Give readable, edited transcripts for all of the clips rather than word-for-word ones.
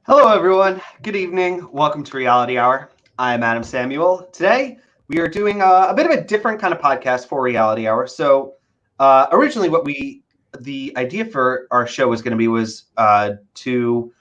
Hello, everyone. Good evening. Welcome to Reality Hour. I'm Adam Samuel. Today, we are doing a bit of a different kind of podcast for Reality Hour. So, originally, the idea for our show was going to be to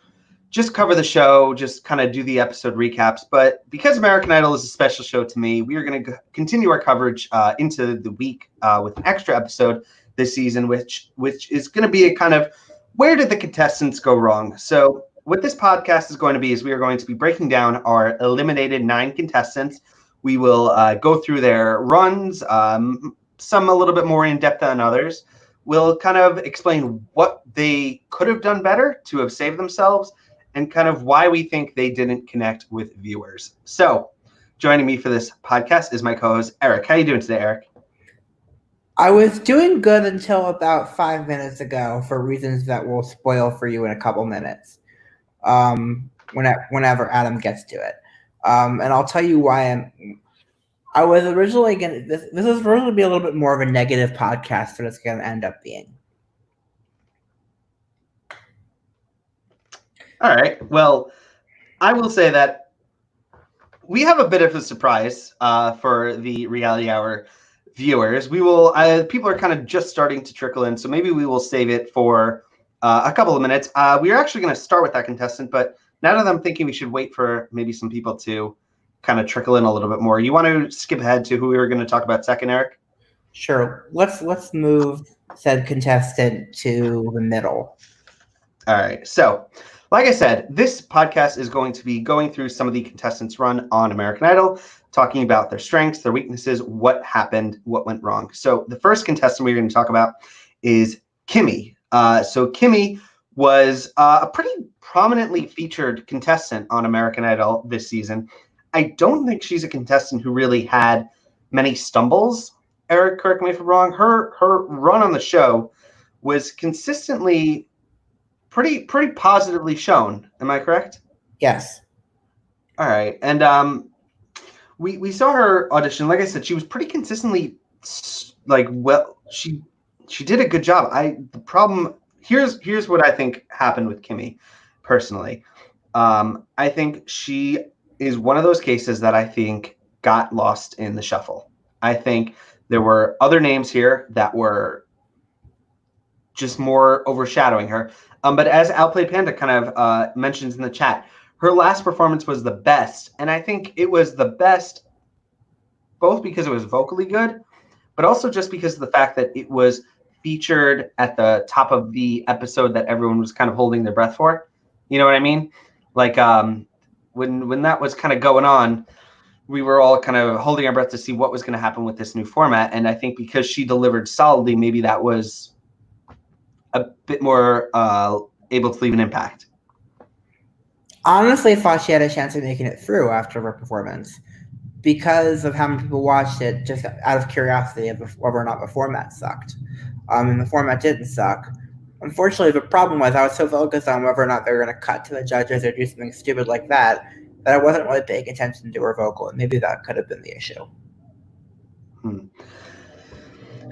just cover the show, just kind of do the episode recaps. But because American Idol is a special show to me, we are going to continue our coverage into the week with an extra episode this season, which is going to be a kind of where did the contestants go wrong? So what this podcast is going to be is we are going to be breaking down our eliminated 9 contestants. We will go through their runs, some a little bit more in depth than others. We'll kind of explain what they could have done better to have saved themselves and kind of why we think they didn't connect with viewers. So joining me for this podcast is my co-host, Eric. How are you doing today, Eric? I was doing good until about 5 minutes ago for reasons that we'll spoil for you in a couple minutes. Whenever Adam gets to it, and I'll tell you why. I was originally going. This was originally to be a little bit more of a negative podcast, but it's going to end up being. All right. Well, I will say that we have a bit of a surprise for the Reality Hour viewers. We will. People are kind of just starting to trickle in, so maybe we will save it for a couple of minutes. We are actually going to start with that contestant, but now that I'm thinking we should wait for maybe some people to kind of trickle in a little bit more. You want to skip ahead to who we were going to talk about second, Eric? Sure. Let's move said contestant to the middle. All right. So, like I said, this podcast is going to be going through some of the contestants' run on American Idol, talking about their strengths, their weaknesses, what happened, what went wrong. So the first contestant we're going to talk about is Kimmy. So Kimmy was a pretty prominently featured contestant on American Idol this season. I don't think she's a contestant who really had many stumbles. Eric, correct me if I'm wrong. Her run on the show was consistently pretty positively shown. Am I correct? Yes. All right. And we saw her audition. Like I said, she was pretty consistently she did a good job. The problem here's what I think happened with Kimmy personally. I think she is one of those cases that I think got lost in the shuffle. I think there were other names here that were just more overshadowing her. But as Outplay Panda kind of mentions in the chat, her last performance was the best. And I think it was the best both because it was vocally good, but also just because of the fact that it was featured at the top of the episode that everyone was kind of holding their breath for. You know what I mean? Like when that was kind of going on, we were all kind of holding our breath to see what was going to happen with this new format. And I think because she delivered solidly, maybe that was a bit more able to leave an impact. Honestly, I thought she had a chance of making it through after her performance because of how many people watched it, just out of curiosity of whether or not the format sucked. And the format didn't suck. Unfortunately, the problem was I was so focused on whether or not they were going to cut to the judges or do something stupid like that I wasn't really paying attention to her vocal, and maybe that could have been the issue.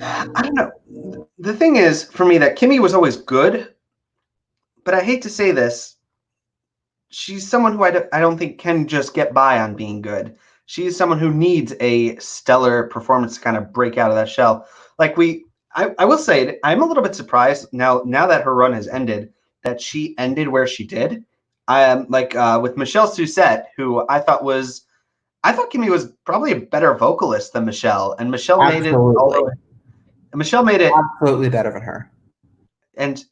I don't know. The thing is, for me, that Kimmy was always good, but I hate to say this, she's someone who I don't think can just get by on being good. She's someone who needs a stellar performance to kind of break out of that shell. Like I will say, I'm a little bit surprised now that her run has ended, that she ended where she did. I am with Michelle Suzette, who I thought Kimmy was probably a better vocalist than Michelle, and Michelle Absolutely. made it absolutely better than her. And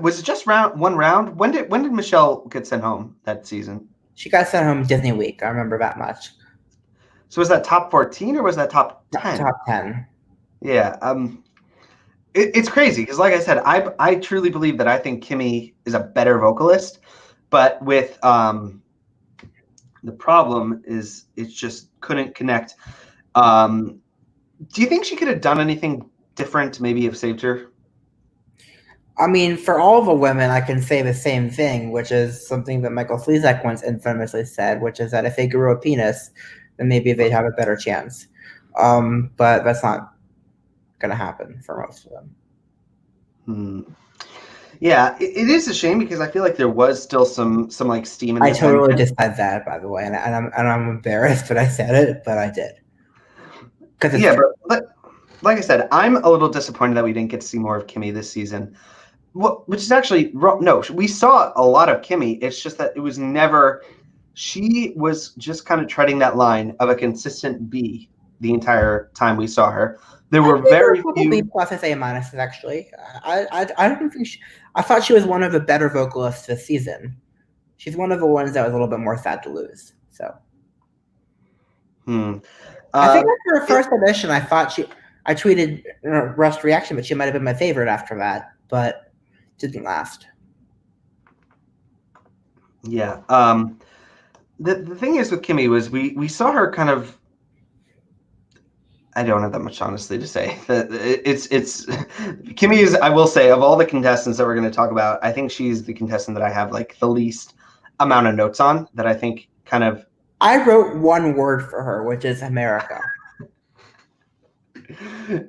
was it just one round? When did Michelle get sent home that season? She got sent home Disney Week. I remember that much. So was that top 14 or was that top 10? Top 10. Yeah. It's crazy because, like I said, I truly believe that I think Kimmy is a better vocalist, but with the problem is it just couldn't connect. Do you think she could have done anything different to maybe have saved her? I mean, for all the women, I can say the same thing, which is something that Michael Slezak once infamously said, which is that if they grew a penis, then maybe they'd have a better chance. But that's not going to happen for most of them. Yeah, it is a shame because I feel like there was still some like steam in I this totally engine. just said that, by the way, and I'm embarrassed that I said it, but I did because it's Yeah, true. but like I said, I'm a little disappointed that we didn't get to see more of Kimmy this season. Which is actually no, we saw a lot of Kimmy. It's just that it was never. She was just kind of treading that line of a consistent B the entire time we saw her. There I were gave her a very couple B few. pluses, A minuses. Actually, I don't think I thought she was one of the better vocalists this season. She's one of the ones that was a little bit more sad to lose. So Hmm. I think Uh, after her it, first audition, I tweeted Rust reaction, but she might have been my favorite after that, but didn't last. yeah. The thing is with Kimmy was we saw her kind of. I don't have that much honestly to say. It's Kimmy is, I will say, of all the contestants that we're going to talk about, I think she's the contestant that I have like the least amount of notes on, that I think kind of. I wrote one word for her, which is America.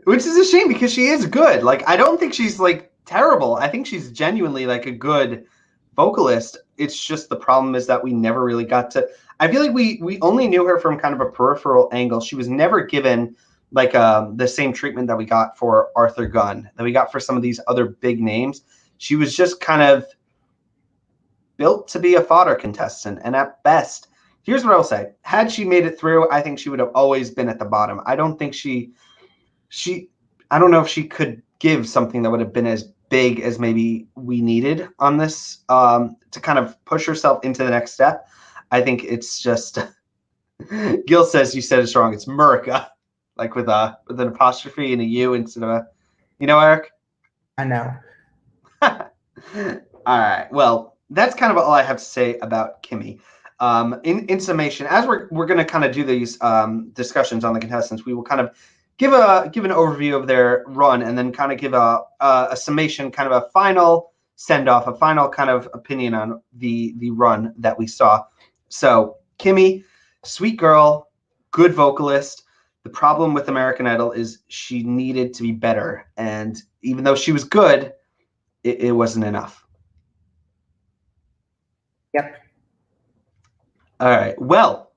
Which is a shame because she is good. Like, I don't think she's like terrible. I think she's genuinely like a good vocalist. It's just the problem is that we never really got to. I feel like we only knew her from kind of a peripheral angle. She was never given like the same treatment that we got for Arthur Gunn, that we got for some of these other big names. She was just kind of built to be a fodder contestant, and at best, here's what I'll say: had she made it through, I think she would have always been at the bottom. I don't think she I don't know if she could give something that would have been as big as maybe we needed on this, to kind of push herself into the next step. I think it's just Gil says you said it wrong. It's Murica, like with an apostrophe and a U instead of a, Eric. I know. All right. Well, that's kind of all I have to say about Kimmy. In summation, as we're going to kind of do these discussions on the contestants, we will kind of give an overview of their run, and then kind of give a summation, kind of a final send off, a final kind of opinion on the run that we saw. So Kimmy, sweet girl, good vocalist. The problem with American Idol is she needed to be better, and even though she was good, it wasn't enough. Yep. All right. Well,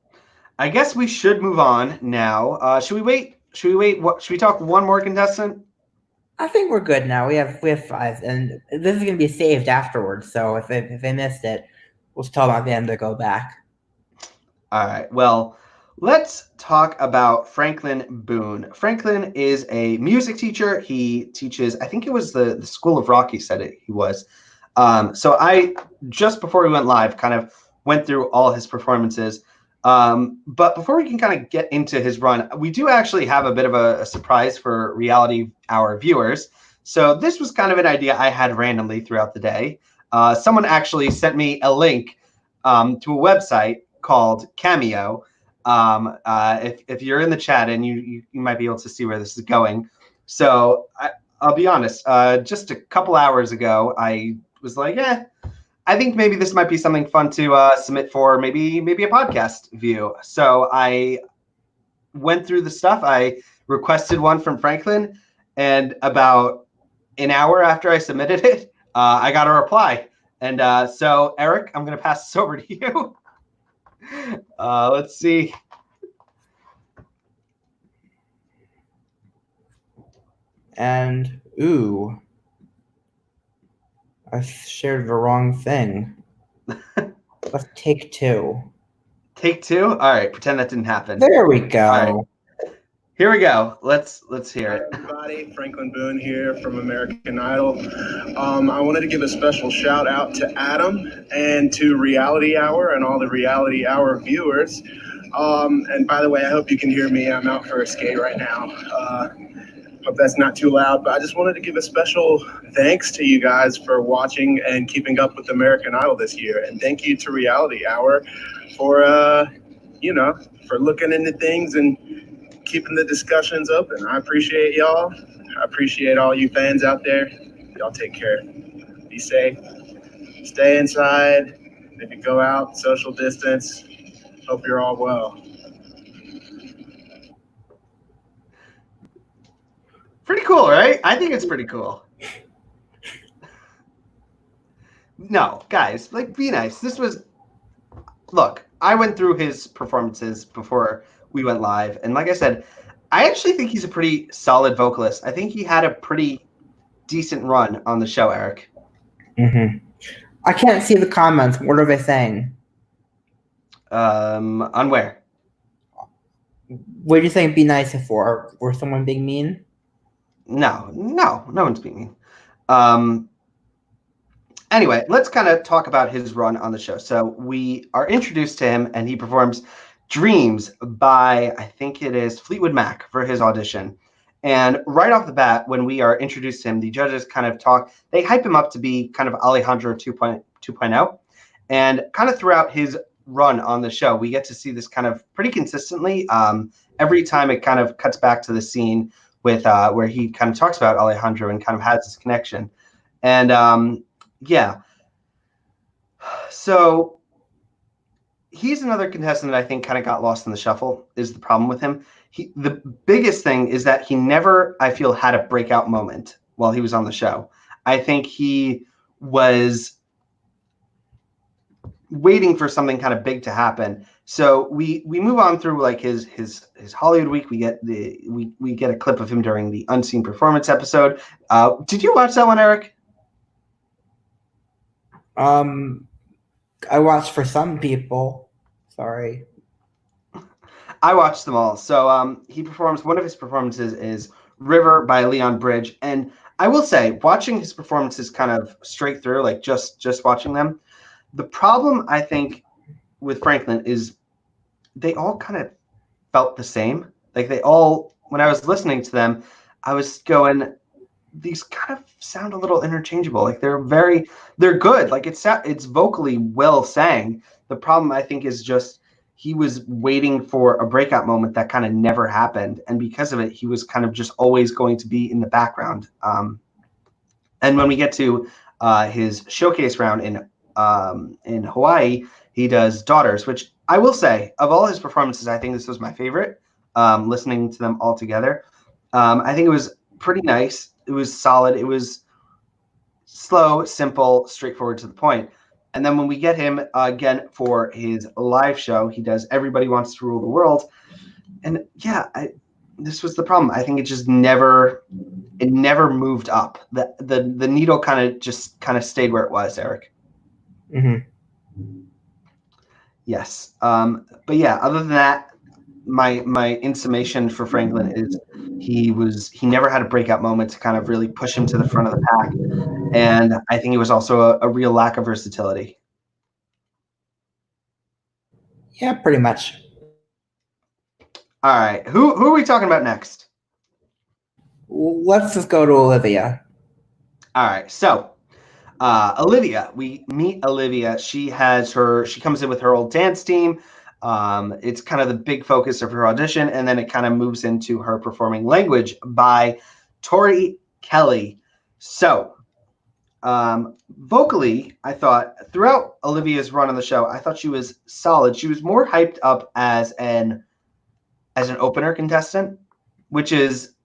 I guess we should move on now. Should we wait? Should we wait? What should we talk? One more contestant? I think we're good now. We have five, and this is gonna be saved afterwards. So if they missed it, we'll tell them at the end to go back. All right. Well, let's talk about Franklin Boone. Franklin is a music teacher. He teaches, I think it was the School of Rock, he said he was. So I, just before we went live, kind of went through all his performances. But before we can kind of get into his run, we do actually have a bit of a surprise for Reality Hour viewers. So this was kind of an idea I had randomly throughout the day. Someone actually sent me a link to a website called Cameo. If you're in the chat, and you might be able to see where this is going. So I'll be honest. Just a couple hours ago, I was like, I think maybe this might be something fun to submit for maybe a podcast view. So I went through the stuff. I requested one from Franklin, and about an hour after I submitted it, I got a reply. And so, Eric, I'm going to pass this over to you. Let's see. And ooh, I shared the wrong thing. Let's take two. Take two. All right. Pretend that didn't happen. There we go. All right. Here we go. Let's hear Hi, it. everybody. Franklin Boone here from American Idol. I wanted to give a special shout out to Adam and to Reality Hour and all the Reality Hour viewers. And by the way, I hope you can hear me. I'm out for a skate right now. Hope that's not too loud, but I just wanted to give a special thanks to you guys for watching and keeping up with American Idol this year. And thank you to Reality Hour for, for looking into things and keeping the discussions open. I appreciate y'all. I appreciate all you fans out there. Y'all take care. Be safe. Stay inside. If you go out, social distance. Hope you're all well. Pretty cool, right? I think it's pretty cool. No, guys, like, be nice. Look, I went through his performances before we went live, and like I said, I actually think he's a pretty solid vocalist. I think he had a pretty decent run on the show, Eric. Mm-hmm. I can't see the comments. What are they saying? On where? What do you think be nice for? Were someone being mean? No one's being mean. Anyway, let's kind of talk about his run on the show. So we are introduced to him, and he performs Dreams by, I think it is Fleetwood Mac, for his audition. And right off the bat, when we are introduced to him, the judges kind of they hype him up to be kind of Alejandro 2.0. And kind of throughout his run on the show, we get to see this kind of pretty consistently. Every time it kind of cuts back to the scene with where he kind of talks about Alejandro and kind of has this connection. And yeah. So he's another contestant that I think kind of got lost in the shuffle, is the problem with him. The biggest thing is that he never, I feel, had a breakout moment while he was on the show. I think he was waiting for something kind of big to happen. So we move on through like his Hollywood week. We get a clip of him during the Unseen Performance episode. Did you watch that one, Eric? I watched for some people. Sorry. I watched them all. So he performs, one of his performances is River by Leon Bridge. And I will say, watching his performances kind of straight through, like just watching them, the problem I think with Franklin is they all kind of felt the same. Like they all, when I was listening to them, I was going, these kind of sound a little interchangeable. Like they're good. Like it's vocally well sang. The problem I think is just he was waiting for a breakout moment that kind of never happened, and because of it, he was kind of just always going to be in the background. And when we get to his showcase round in Hawaii, he does Daughters, which I will say, of all his performances, I think this was my favorite. Listening to them all together, I think it was pretty nice. It was solid. It was slow, simple, straightforward, to the point. And then when we get him again for his live show, he does Everybody Wants to Rule the World. And yeah, this was the problem. I think it just never moved up. The needle kind of stayed where it was, Eric. Mm-hmm. Yes. But yeah, other than that, my in summation for Franklin is he never had a breakout moment to kind of really push him to the front of the pack. And I think it was also a real lack of versatility. Yeah, pretty much. All right. Who are we talking about next? Let's just go to Olivia. All right. So Olivia, we meet Olivia. She comes in with her old dance team. It's kind of the big focus of her audition, and then it kind of moves into her performing Language by Tori Kelly. So vocally, I thought throughout Olivia's run on the show, I thought she was solid. She was more hyped up as an opener contestant, which is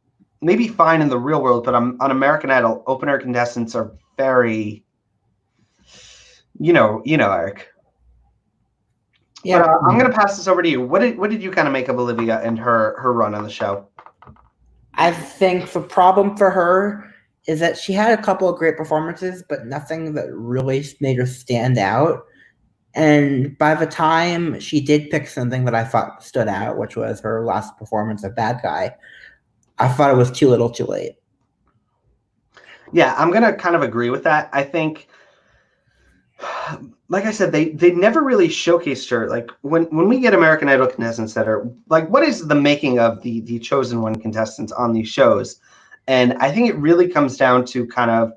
maybe fine in the real world, but on American Idol, opener contestants are very, Eric. Yeah, but I'm going to pass this over to you. What did you kind of make of Olivia and her run on the show? I think the problem for her is that she had a couple of great performances, but nothing that really made her stand out. And by the time she did pick something that I thought stood out, which was her last performance of Bad Guy, I thought it was too little too late. Yeah, I'm going to kind of agree with that. I think, like I said, they never really showcased her. Like when we get American Idol contestants that are like, what is the making of the chosen one contestants on these shows? And I think it really comes down to kind of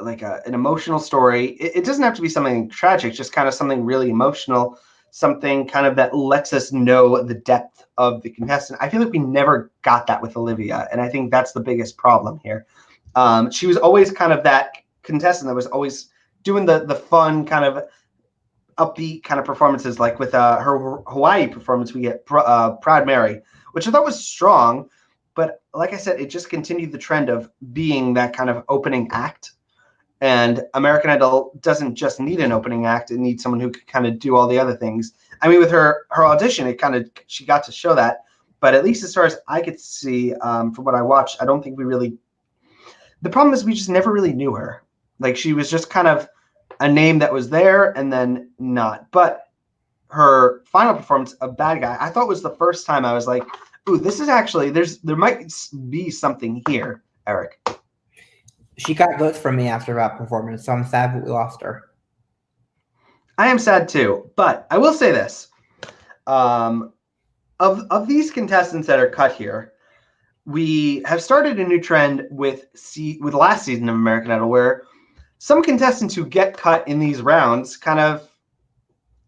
like an emotional story. It doesn't have to be something tragic, just kind of something really emotional, something kind of that lets us know the depth of the contestant. I feel like we never got that with Olivia, and I think that's the biggest problem here. She was always kind of that contestant that was always doing the fun kind of upbeat kind of performances, like with her Hawaii performance. We get Proud Mary, which I thought was strong, but like I said, it just continued the trend of being that kind of opening act. And American Idol doesn't just need an opening act; it needs someone who can kind of do all the other things. I mean, with her audition, she got to show that. But at least as far as I could see, from what I watched, I don't think we really. The problem is we just never really knew her. Like she was just kind of a name that was there and then not. But her final performance of Bad Guy, I thought was the first time I was like, ooh, this is actually there might be something here, Eric. She got votes from me after that performance, so I'm sad that we lost her. I am sad too, but I will say this: of these contestants that are cut here, we have started a new trend with last season of American Idol, where some contestants who get cut in these rounds kind of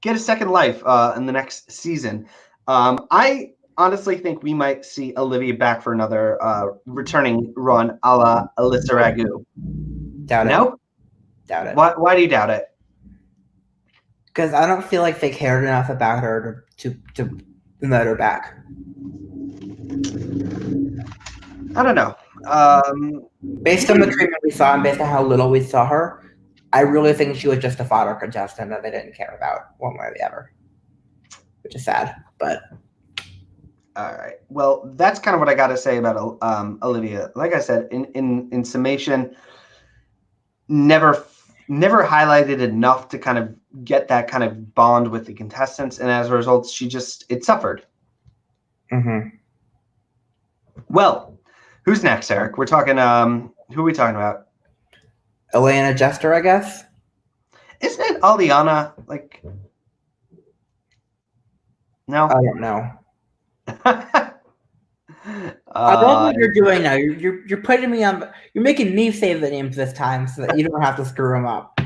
get a second life in the next season. I honestly think we might see Olivia back for another returning run a la Alyssa Ragu. Doubt it. No? Doubt it. Why do you doubt it? Because I don't feel like they cared enough about her to let her back. I don't know. Based on the treatment we saw and based on how little we saw her, I really think she was just a fodder contestant that they didn't care about one way or the other, which is sad. But all right, well, that's kind of what I got to say about Olivia. Like I said, in summation, never highlighted enough to kind of get that kind of bond with the contestants, and as a result, it suffered. Mm-hmm. Well, who's next, Eric? We're talking. Who are we talking about? Elena Jester, I guess. Isn't it Aliana? Like, no, I don't know. I love what you're doing now. You're putting me on. You're making me say the names this time so that you don't have to screw them up.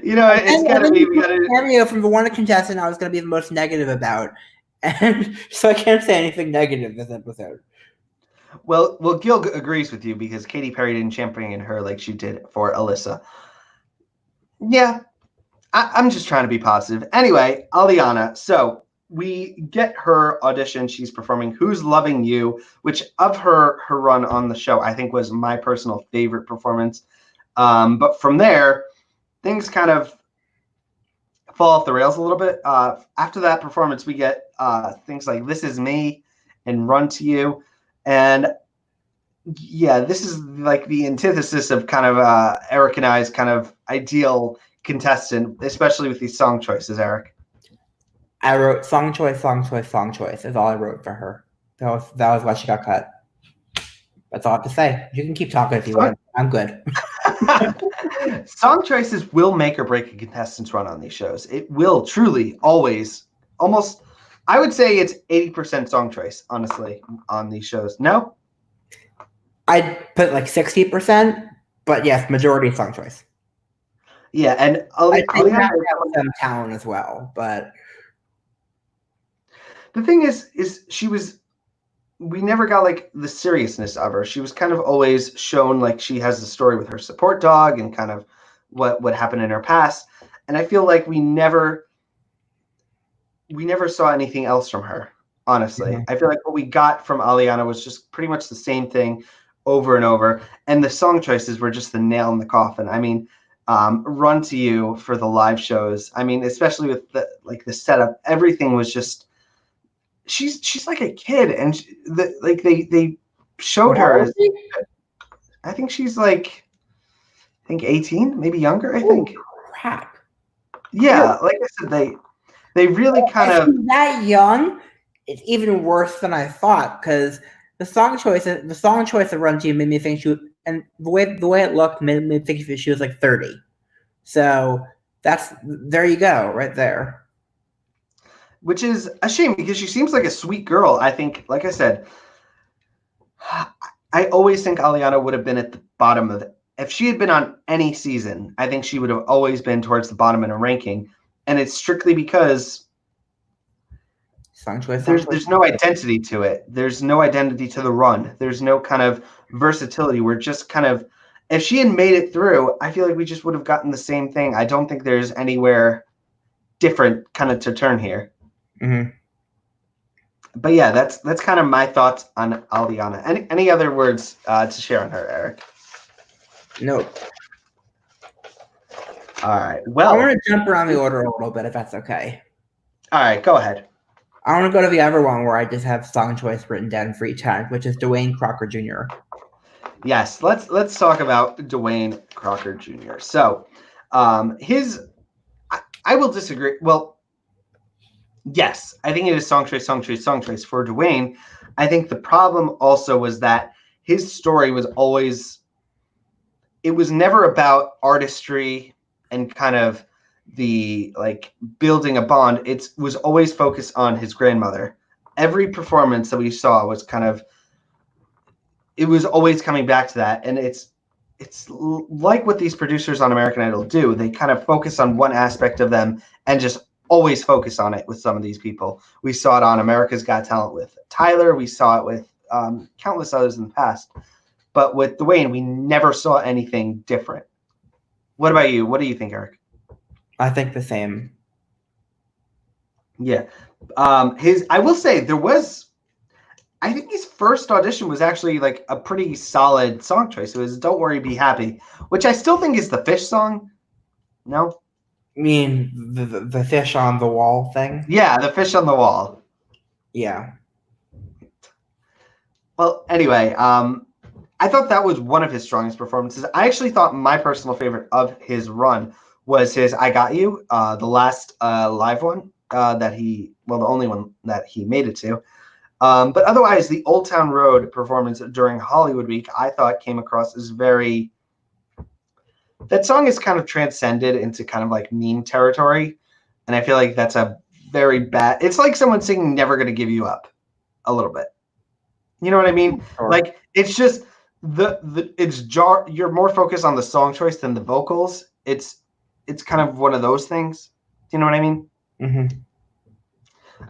You know, it's gotta be. We gotta cameo from the one contestant I was going to be the most negative about, and so I can't say anything negative this episode. Well, Gil agrees with you because Katy Perry didn't champion her like she did for Alyssa. Yeah, I'm just trying to be positive. Anyway, Aliana. So we get her audition. She's performing "Who's Loving You," which of her run on the show, I think was my personal favorite performance. But from there, things kind of fall off the rails a little bit. After that performance, we get things like "This Is Me" and "Run to You." And yeah, this is like the antithesis of kind of Eric and I's kind of ideal contestant, especially with these song choices, Eric. I wrote song choice is all I wrote for her. That was why she got cut. That's all I have to say. You can keep talking if you want. I'm good. Song choices will make or break a contestant's run on these shows. It will truly always, almost, I would say it's 80% song choice, honestly, on these shows. No? I'd put like 60%, but yes, majority song choice. Yeah, and I think have some talent as well, but the thing is we never got like the seriousness of her. She was kind of always shown like she has a story with her support dog and kind of what happened in her past. And I feel like we never saw anything else from her, honestly. Mm-hmm. I feel like what we got from Aliana was just pretty much the same thing over and over. And the song choices were just the nail in the coffin. I mean, Run to You for the live shows. I mean, especially with the setup, everything was just, she's like a kid, and they showed her as, I think she's like, 18, maybe younger. I think. Crap. Yeah, like I said, they really kind of that young. It's even worse than I thought because the song choice of Run to You made me think she was, and the way it looked made me think she was like 30. So there you go, right there. Which is a shame because she seems like a sweet girl. I think, like I said, I always think Aliana would have been at the bottom of it. If she had been on any season, I think she would have always been towards the bottom in a ranking. And it's strictly because there's no identity to it. There's no identity to the run. There's no kind of versatility. We're just kind of, if she had made it through, I feel like we just would have gotten the same thing. I don't think there's anywhere different kind of to turn here. Mm-hmm. But yeah, that's kind of my thoughts on Aliana. Any other words to share on her, Eric? Nope. All right. I Well, want to jump around the order a little bit, if that's okay. all right. Go ahead. I want to go to the other one where I just have song choice written down for each time, which is Dwayne Crocker Jr. Yes, let's talk about Dwayne Crocker Jr. So, I will disagree. Well, yes, I think it is song choice for Dwayne. I think the problem also was that his story was always, it was never about artistry and kind of the like building a bond. It was always focused on his grandmother. Every performance that we saw was kind of, it was always coming back to that, and it's like what these producers on American Idol do. They kind of focus on one aspect of them and just always focus on it with some of these people. We saw it on America's Got Talent with Tyler. We saw it with countless others in the past. But with Dwayne, we never saw anything different. What about you? What do you think, Eric? I think the same. Yeah. I will say I think his first audition was actually like a pretty solid song choice. It was Don't Worry, Be Happy, which I still think is the Fish song. No? I mean, the fish on the wall thing? Yeah, the Fish on the Wall. Yeah. Well, anyway, I thought that was one of his strongest performances. I actually thought my personal favorite of his run was his I Got You, the last live one the only one that he made it to. But otherwise, the Old Town Road performance during Hollywood Week, I thought came across as very, that song is kind of transcended into kind of like meme territory. And I feel like that's a very bad, it's like someone singing Never Gonna Give You Up a little bit. You know what I mean? Sure. Like, it's just you're more focused on the song choice than the vocals. It's kind of one of those things. Do you know what I mean? Mm-hmm.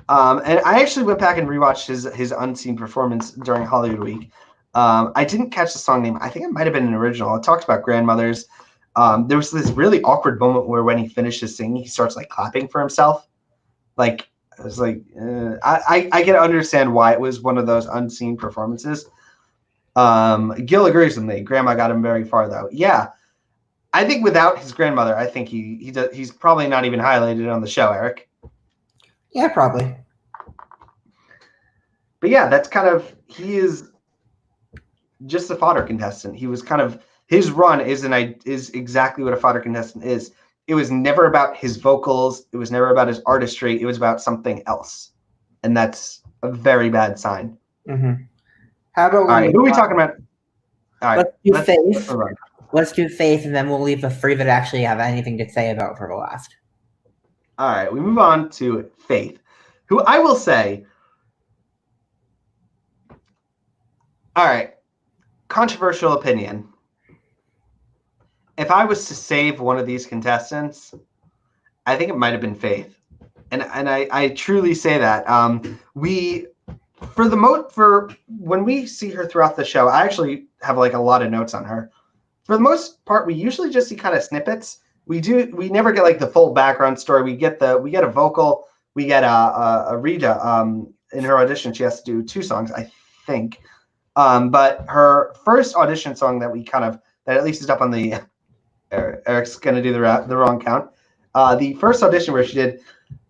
And I actually went back and rewatched his unseen performance during Hollywood Week. I didn't catch the song name. I think it might have been an original. It talks about grandmothers. There was this really awkward moment where when he finishes singing, he starts like clapping for himself. Like, I was like, I can understand why it was one of those unseen performances. Gil agrees with me. Grandma got him very far, though. Yeah, I think without his grandmother, I think he's probably not even highlighted on the show, Eric. Yeah, probably. But yeah, that's kind of, he is just a fodder contestant. He was kind of, his run is exactly what a fodder contestant is. It was never about his vocals. It was never about his artistry. It was about something else. And that's a very bad sign. Mm-hmm. How about all right, who are we talking about? All right, let's do Faith. Let's do Faith, and then we'll leave the three that actually have anything to say about for the last. All right, we move on to Faith, who I will say, all right, controversial opinion. If I was to save one of these contestants, I think it might have been Faith. And I truly say that. For when we see her throughout the show, I actually have like a lot of notes on her. For the most part, we usually just see kind of snippets. We never get like the full background story. We get a vocal, we get a Rita. In her audition, she has to do 2 songs, I think. But her first audition song that at least is up on the, Eric's gonna do the wrong count. The first audition where she did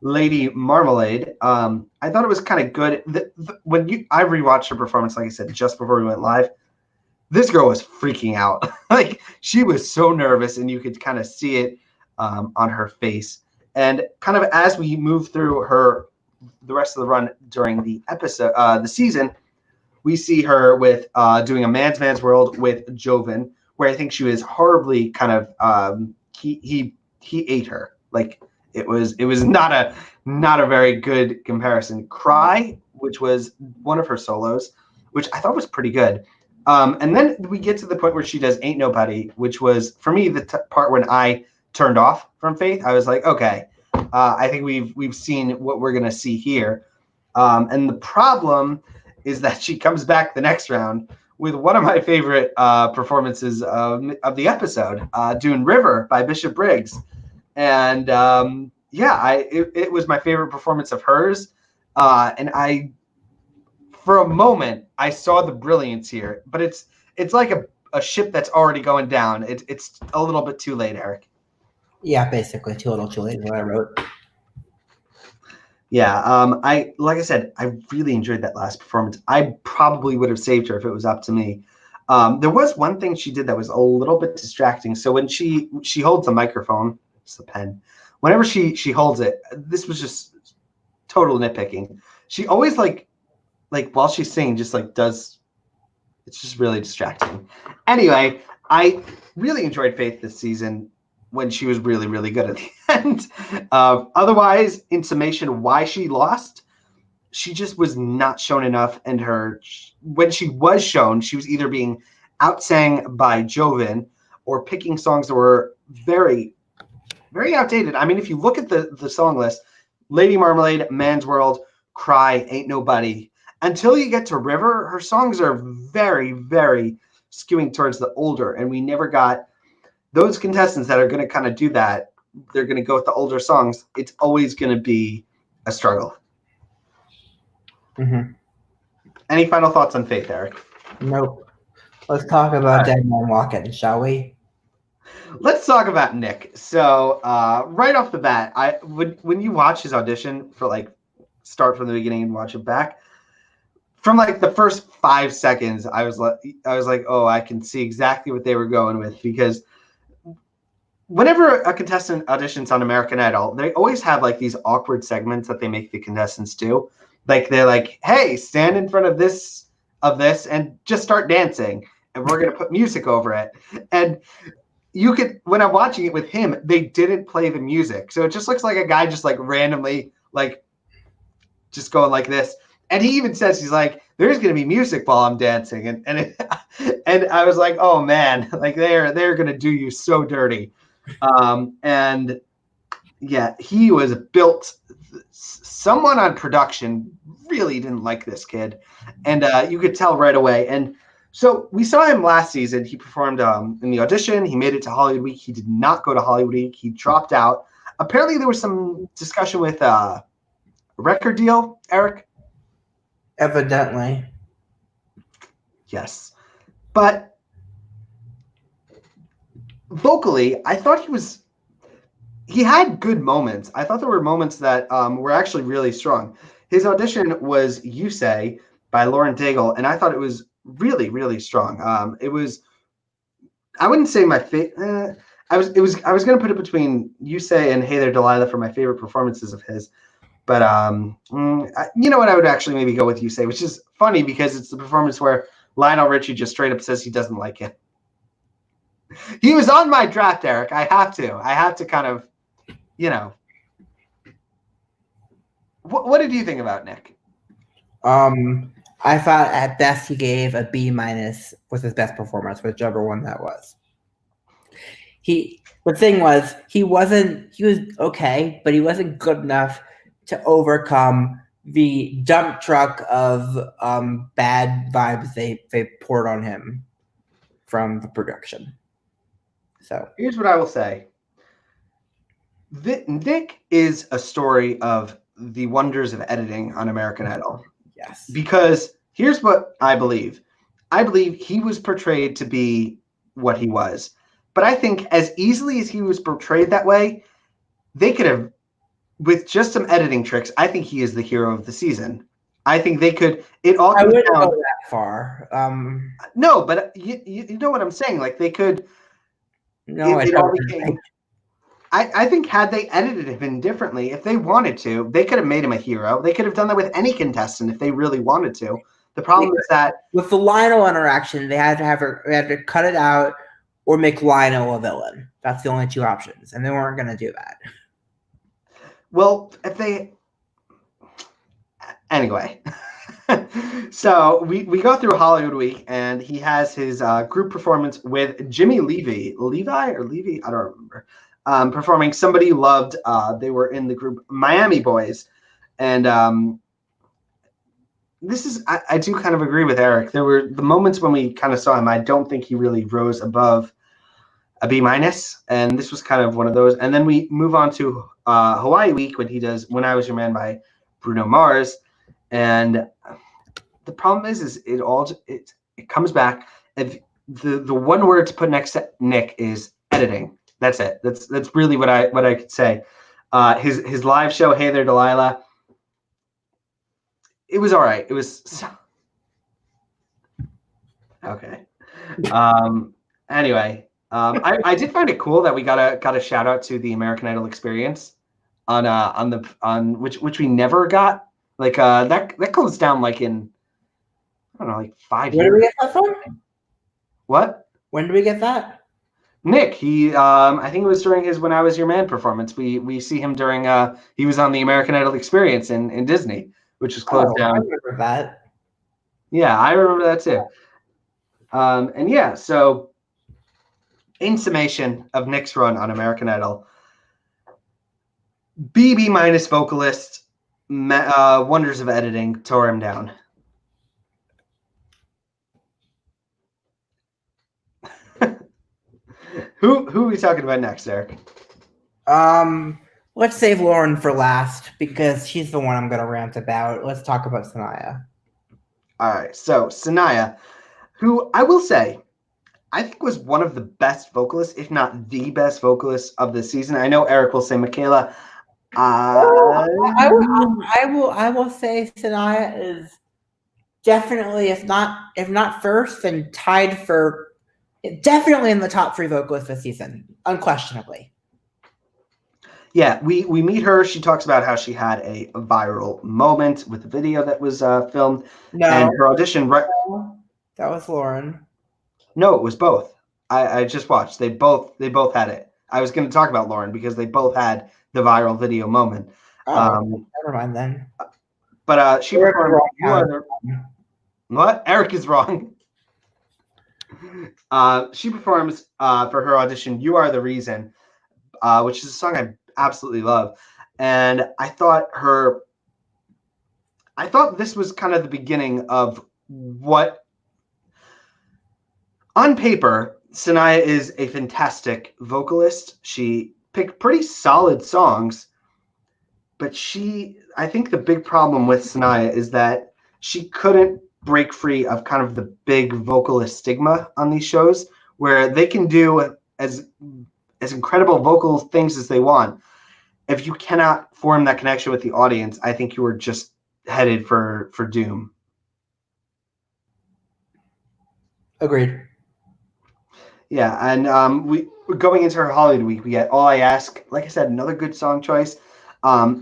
Lady Marmalade, I thought it was kind of good. I rewatched her performance, like I said, just before we went live. This girl was freaking out. Like, she was so nervous, and you could kind of see it on her face. And kind of as we move through the rest of the run during the episode, the season, we see her with doing a Man's World with Joven, where I think she was horribly kind of he ate her. Like, it was not a very good comparison. Cry, which was one of her solos, which I thought was pretty good. And then we get to the point where she does Ain't Nobody, which was, for me, the part when I turned off from Faith. I was like, okay, I think we've seen what we're going to see here. And the problem is that she comes back the next round with one of my favorite performances of the episode, doing River by Bishop Briggs. And it was my favorite performance of hers. And for a moment, I saw the brilliance here, but it's like a ship that's already going down. It's a little bit too late, Eric. Yeah, basically, too little, too late is what I wrote. Yeah, like I said, I really enjoyed that last performance. I probably would have saved her if it was up to me. There was one thing she did that was a little bit distracting. So when she holds the microphone, it's the pen. Whenever she holds it, this was just total nitpicking. She always like while she's singing, just like does. It's just really distracting. Anyway, I really enjoyed Faith this season when she was really, really good at the end. Otherwise, in summation, why she lost, she just was not shown enough. And when she was shown, she was either being outsang by Joven or picking songs that were very, very outdated. I mean, if you look at the song list, Lady Marmalade, Man's World, Cry, Ain't Nobody, until you get to River, her songs are very, very skewing towards the older. And we never got those contestants that are going to kind of do that. They're going to go with the older songs. It's always going to be a struggle. Mm-hmm. Any final thoughts on Faith, Eric? Nope. Let's talk about Dead Man Walking, shall we? Let's talk about Nick. So right off the bat, when you watch his audition for like start from the beginning and watch it back, from like the first 5 seconds, I was like, oh, I can see exactly what they were going with, because whenever a contestant auditions on American Idol, they always have like these awkward segments that they make the contestants do. Like they're like, hey, stand in front of this and just start dancing, and we're gonna put music over it. And you could, when I'm watching it with him, they didn't play the music, so it just looks like a guy just like randomly like just going like this. And he even says, he's like, there's going to be music while I'm dancing. And I was like, oh man, like they're going to do you so dirty. And yeah, he was built. Someone on production really didn't like this kid. And you could tell right away. And so we saw him last season. He performed in the audition. He made it to Hollywood Week. He did not go to Hollywood Week. He dropped out. Apparently there was some discussion with record deal, Eric? Evidently. Yes. But vocally, I thought he had good moments. I thought there were moments that were actually really strong. His audition was You Say by Lauren Daigle, and I thought it was really, really strong. It was, I wouldn't say my favorite. I was going to put it between You Say and Hey There Delilah for my favorite performances of his. But you know what? I would actually maybe go with You Say, which is funny because it's the performance where Lionel Richie just straight up says he doesn't like it. He was on my draft, Eric. I have to kind of, you know. What did you think about Nick? I thought at best he gave a B- with his best performance, whichever one that was. The thing was, he was okay, but he wasn't good enough to overcome the dump truck of bad vibes they poured on him from the production. So here's what I will say. Nick is a story of the wonders of editing on American Idol. Yes. Because here's what I believe. I believe he was portrayed to be what he was. But I think as easily as he was portrayed that way, they could have, with just some editing tricks, I think he is the hero of the season. I think they could. It all. I wouldn't go that far. No, but you know what I'm saying. Like they could. No, I think had they edited him differently, if they wanted to, they could have made him a hero. They could have done that with any contestant if they really wanted to. The problem is that with the Lionel interaction, they had to cut it out or make Lionel a villain. That's the only two options, and they weren't going to do that. Well, anyway, so we go through Hollywood Week, and he has his group performance with Jimmy Levi, I don't remember, performing Somebody You Loved. They were in the group Miami Boys, and this is, I do kind of agree with Eric. There were the moments when we kind of saw him. I don't think he really rose above a B-, and this was kind of one of those. And then we move on to Hawaii Week when he does When I Was Your Man by Bruno Mars. And the problem is it comes back. If the one word to put next to Nick is editing. That's it. That's really what I could say. His live show, Hey There Delilah, it was all right. It was okay. Anyway, I did find it cool that we got a shout out to the American Idol experience on which we never got. Like that closed down like in, I don't know, like 5 Where years. did we get that from? What? When did we get that? Nick, he I think it was during his When I Was Your Man performance. We see him during he was on the American Idol experience in Disney, which was closed I down. remember that. Yeah, I remember that too. And yeah, so in summation of Nick's run on American Idol, BB minus vocalist, wonders of editing tore him down. Who are we talking about next, Eric? Let's save Lauren for last because she's the one I'm gonna rant about. Let's talk about Sanaya. All right, so Sanaya, who I will say, I think was one of the best vocalists, if not the best vocalist of the season. I know Eric will say Michaela. I will say Sanaya is definitely, if not first, then tied for definitely in the top 3 vocalists this season, unquestionably. Yeah, we meet her. She talks about how she had a viral moment with the video that was filmed. No, and her audition. Right? That was Lauren. No, it was both. I just watched. They both had it. I was going to talk about Lauren because they both had the viral video moment. Oh, never mind then. But she Eric performed. What? Eric is wrong. She performs for her audition "You Are the Reason," which is a song I absolutely love, and I thought this was kind of the beginning of what, on paper, Sanaya is a fantastic vocalist. She picked pretty solid songs, but I think the big problem with Sanaya is that she couldn't break free of kind of the big vocalist stigma on these shows, where they can do as incredible vocal things as they want. If you cannot form that connection with the audience, I think you are just headed for doom. Agreed. Yeah, and we're going into her holiday week. We get All I Ask. Like I said, another good song choice.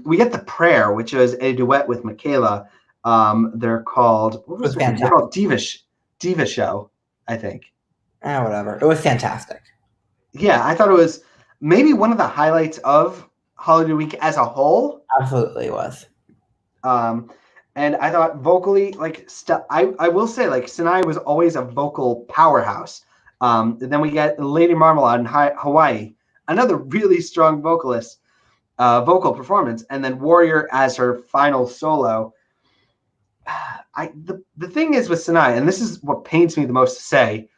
We get The Prayer, which is a duet with Michaela. They're called, what was it? They're called Diva Show, I think. Whatever. It was fantastic. Yeah, I thought it was maybe one of the highlights of holiday week as a whole. Absolutely was. And I thought vocally, like, I will say, like, Sanaya was always a vocal powerhouse. Then we get Lady Marmalade in Hawaii, another really strong vocalist, vocal performance, and then Warrior as her final solo. The thing is with Sanaya, and this is what pains me the most to say,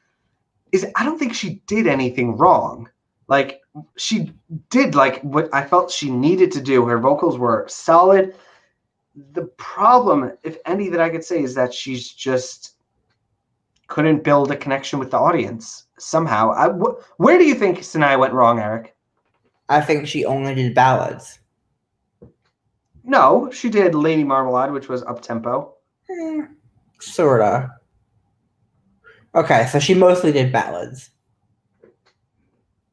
is I don't think she did anything wrong. Like, she did like what I felt she needed to do. Her vocals were solid. The problem, if any, that I could say is that she's just couldn't build a connection with the audience somehow. Where do you think Sanaya went wrong, Eric? I think she only did ballads. No, she did Lady Marmalade, which was up-tempo. Sorta. Okay, so she mostly did ballads.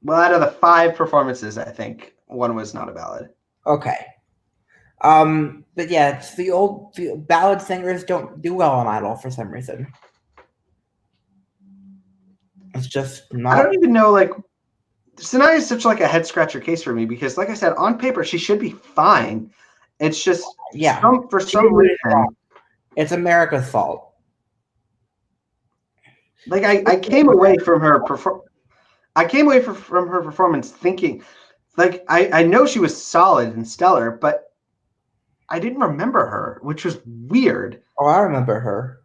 Well, out of the 5 performances, I think one was not a ballad. Okay. But yeah, it's the ballad singers don't do well on Idol for some reason. It's just not. I don't even know, like, Sanaya is such like a head scratcher case for me because, like I said, on paper she should be fine. It's just for some reason it's America's fault. Like I came away from her from her performance thinking, like, I know she was solid and stellar, but I didn't remember her, which was weird. Oh, I remember her.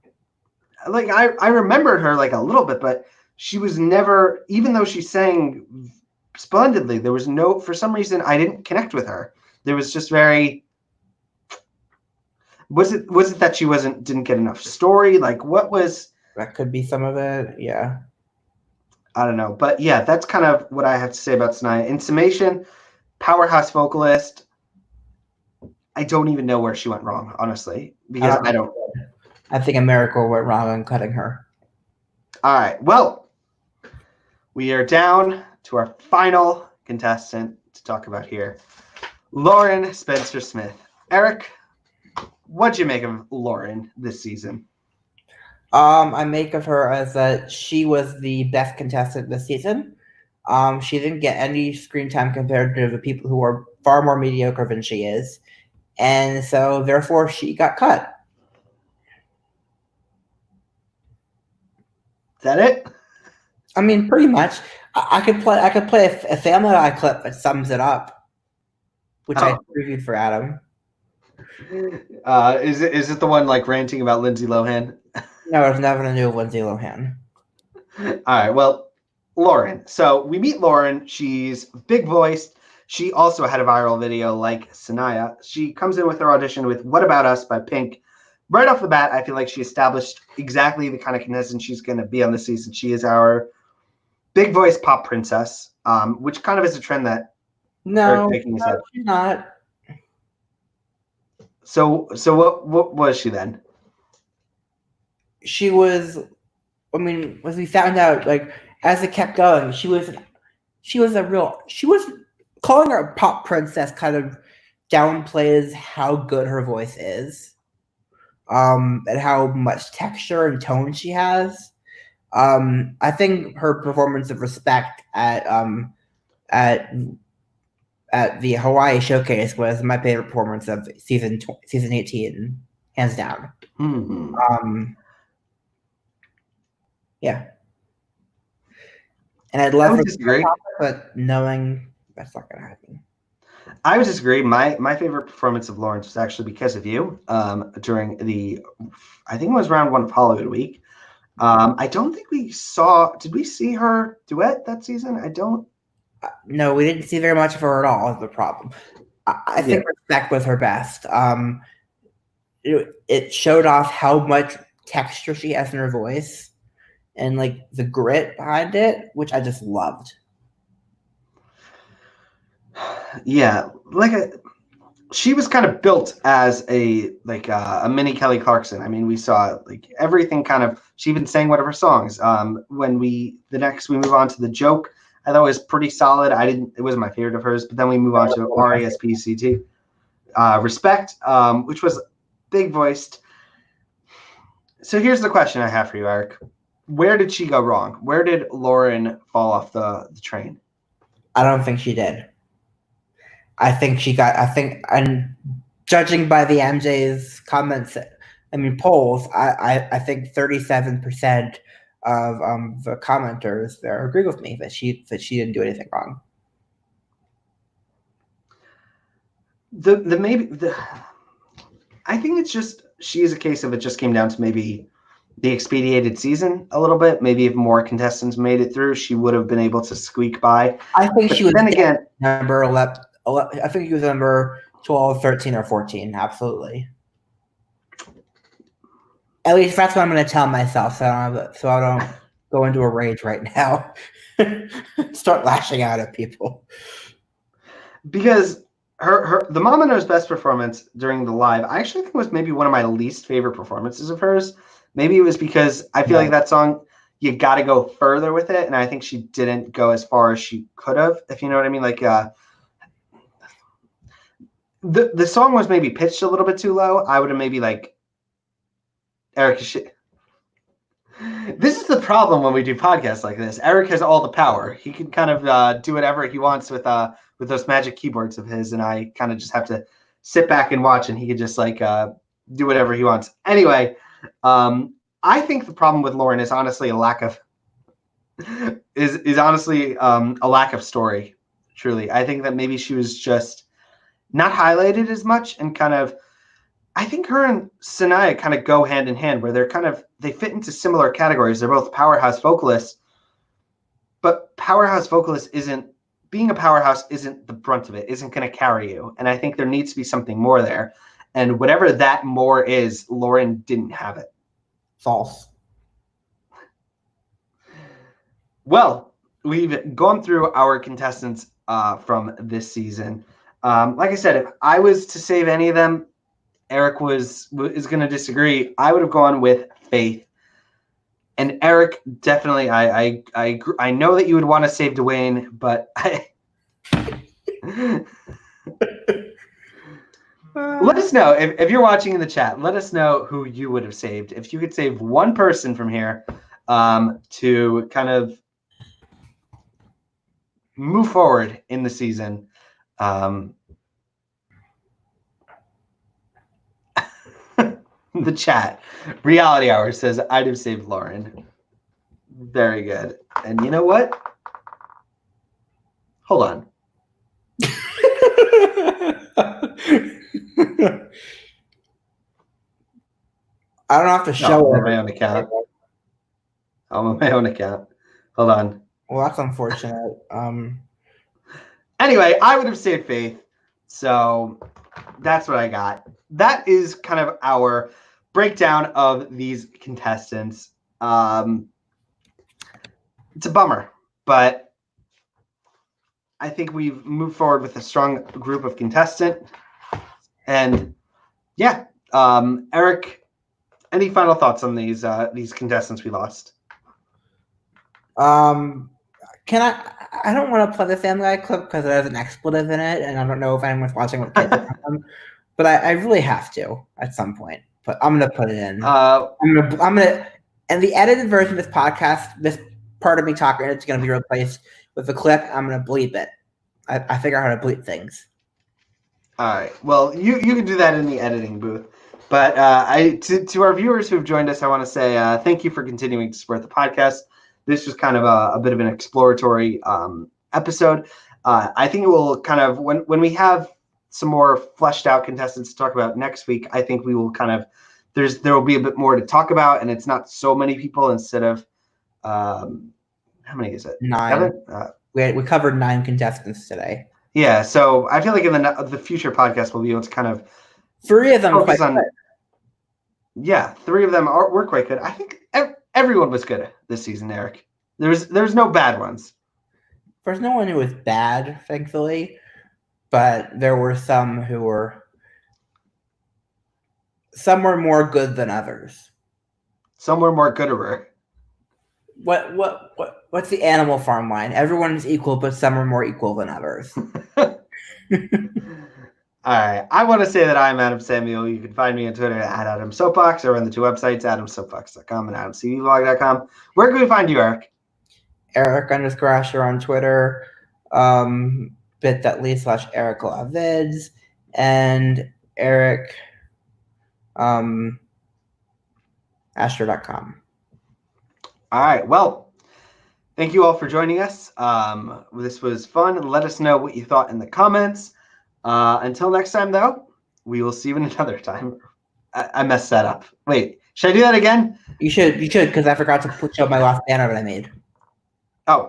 Like I remembered her like a little bit, but she was never, even though she sang splendidly, there was no, for some reason I didn't connect with her. There was just very, was it that she didn't get enough story? Like, what was? That could be some of it, yeah. I don't know. But yeah, that's kind of what I have to say about Sanaya. In summation, powerhouse vocalist. I don't even know where she went wrong, honestly, because I don't. I think America went wrong on cutting her. All right. Well, we are down to our final contestant to talk about here, Lauren Spencer Smith. Eric, what'd you make of Lauren this season? I make of her as that she was the best contestant this season. She didn't get any screen time compared to the people who are far more mediocre than she is. And so therefore she got cut. Is that it? I mean, pretty much. I could play a Family Guy clip that sums it up, which I previewed for Adam. Is it the one like ranting about Lindsay Lohan? No, it's never to do with Lindsay Lohan. All right. Well, Lauren. So we meet Lauren. She's big voiced. She also had a viral video like Sanaya. She comes in with her audition with What About Us by Pink. Right off the bat, I feel like she established exactly the kind of contestant she's going to be on this season. She is our big voice pop princess, which kind of is a trend that No, she's not. So what was she then? She was, I mean, as we found out, like as it kept going, she was calling her a pop princess kind of downplays how good her voice is, and how much texture and tone she has. I think her performance of Respect at the Hawaii showcase was my favorite performance of season 18, hands down. Mm-hmm. Yeah. And I'd love to disagree, but knowing that's not going to happen. I would disagree. My favorite performance of Lawrence was actually Because of You, during I think it was round one of Hollywood Week. I don't think did we see her duet that season? I don't. No, we didn't see very much of her at all, is the problem. I think Respect was her best. It showed off how much texture she has in her voice and like the grit behind it, which I just loved. Yeah, she was kind of built as a mini Kelly Clarkson. I mean, we saw like everything kind of. She even sang one of her songs. When we move on to The Joke, I thought it was pretty solid. It wasn't my favorite of hers, but then we move on to RESPCT, Respect, which was big voiced. So here's the question I have for you, Eric. Where did she go wrong? Where did Lauren fall off the train? I don't think she did. And judging by the MJ's comments, polls, I think 37% of the commenters there agree with me that she didn't do anything wrong. I think it's just she is a case of it just came down to maybe the expedited season a little bit. Maybe if more contestants made it through, she would have been able to squeak by. I think she was then again number 11. I think he was number 12, 13, or 14. Absolutely. At least that's what I'm going to tell myself, so I don't go into a rage right now. Start lashing out at people. Because the Mama Knows Best performance during the live, I actually think was maybe one of my least favorite performances of hers. Maybe it was because I feel like that song, you got to go further with it, and I think she didn't go as far as she could have, if you know what I mean. Like, the song was maybe pitched a little bit too low. I would have maybe like, Eric, this is the problem when we do podcasts like this. Eric has all the power. He can kind of do whatever he wants with those magic keyboards of his, and I kind of just have to sit back and watch, and he can just like do whatever he wants. Anyway, I think the problem with Lauren is honestly a lack of a lack of story. Truly, I think that maybe she was just not highlighted as much, and kind of. I think her and Sanaya kind of go hand in hand, where they fit into similar categories. They're both powerhouse vocalists, but powerhouse vocalist being a powerhouse isn't the brunt of it, isn't going to carry you. And I think there needs to be something more there. And whatever that more is, Lauren didn't have it. False. Well, we've gone through our contestants from this season. Like I said, if I was to save any of them, Eric is going to disagree. I would have gone with Faith. And Eric, definitely, I know that you would want to save Dwayne, but let us know if you're watching in the chat. Let us know who you would have saved. If you could save one person from here to kind of move forward in the season. The chat, Reality Hour says, I'd have saved Lauren. Very good. And you know what? Hold on. I don't have to show on my own account. On my own account. Hold on. Well, that's unfortunate. Anyway, I would have saved Faith. So that's what I got. That is kind of our breakdown of these contestants. It's a bummer, but I think we've moved forward with a strong group of contestants. And yeah, Eric, any final thoughts on these contestants we lost? Can I don't want to play the Family Guy clip because it has an expletive in it, and I don't know if anyone's watching with kids. But I really have to at some point. But I'm gonna put it in. I'm gonna, and the edited version of this podcast, this part of me talking, it's gonna be replaced with a clip. I'm gonna bleep it. I figure out how to bleep things. All right. Well, you can do that in the editing booth. But to our viewers who have joined us, I want to say thank you for continuing to support the podcast. This was kind of a bit of an exploratory episode. I think it will kind of, when we have some more fleshed out contestants to talk about next week, I think we will kind of, there will be a bit more to talk about, and it's not so many people instead of, how many is it? 9. We covered 9 contestants today. Yeah, so I feel like in the future podcast we'll be able to kind of 3 of them focus on. Yeah, 3 of them were quite good. I think everyone was good this season, Eric. There's no bad ones. There's no one who was bad, thankfully, but there were some who were. Some were more good than others. Some were more gooder. What's the Animal Farm line? Everyone is equal, but some are more equal than others. All right. I want to say that I'm Adam Samuel. You can find me on Twitter at AdamSoapbox or on the 2 websites, AdamSoapbox.com and AdamCVlog.com. Where can we find you, Eric? Eric_Ascher on Twitter, bit.ly/EricLavids, and Eric Ascher.com. All right. Well, thank you all for joining us. This was fun. Let us know what you thought in the comments. Until next time, though, we will see you another time. I messed that up. Wait, should I do that again? You should, because I forgot to show my last banner that I made. Oh,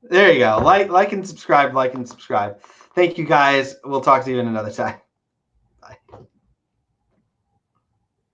there you go. Like and subscribe. Thank you, guys. We'll talk to you in another time. Bye.